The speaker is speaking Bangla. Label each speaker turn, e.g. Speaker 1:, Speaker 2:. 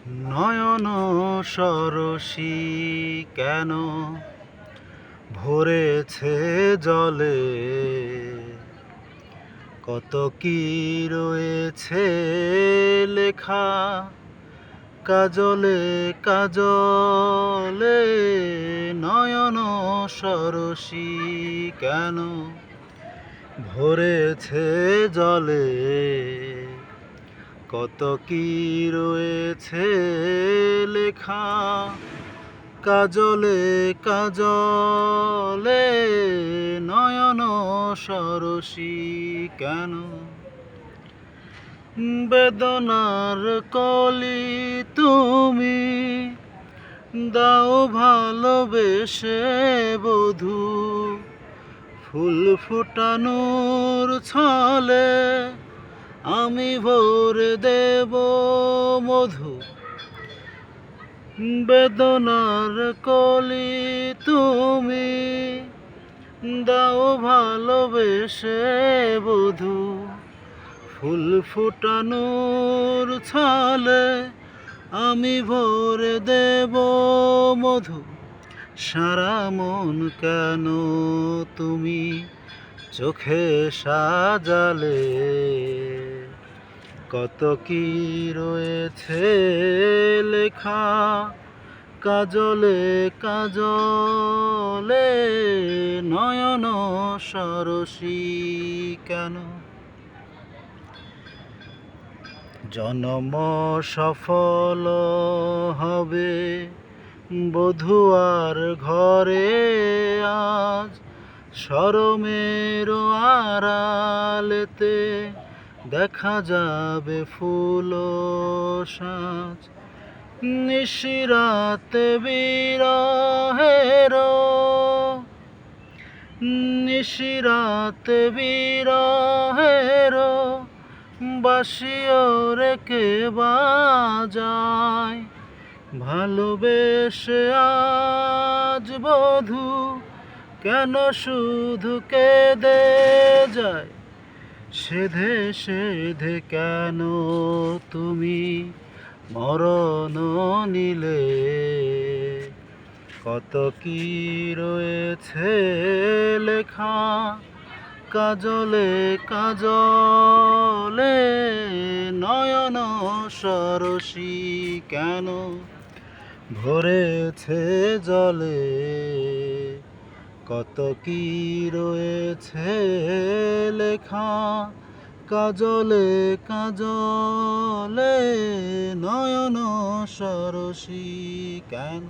Speaker 1: নয়ন সরসী কেন ভরেছে জলে, কত কি রয়েছে লেখা কাজলে কাজলে। নয়ন সরসী কেন ভরেছে জলে, কত কি রয়েছে লেখা কাজলে কাজলে। নয়ন সরসী কেন বেদনার কলি তুমি দাও ভালোবেসে বধূ, ফুল ফুটানোর ছলে আমি ভরে দেব মধু। বেদনার কলি তুমি দাও ভালোবেসে বধূ, ফুল ফুটানোর ছলে আমি ভরে দেব মধু। সারা মন কেন তুমি চোখে সাজালে, কত কি রয়েছে লেখা কাজলে কাজলে। নয়ন সরসী কেন জনম সফল হবে বধূয়ার ঘরে আজ, শরমের আড়ালেতে দেখা যাবে ফুল সাজ। নিশিরাতে বিরহের নিশিরাতে বিরহের বাঁশিও রেখে বাজায়, ভালোবেসে আজ বধূ কেন শুধু কেঁদে যায়। সেধে সেধে কেন তুমি মরণ নিলে, কত কি রয়েছে লেখা কাজলে কাজলে। নয়ন সরসী কেন ভরেছে জলে, কত কি রয়েছে লেখা কাজলে কাজলে। নয়ন সরসী কেন।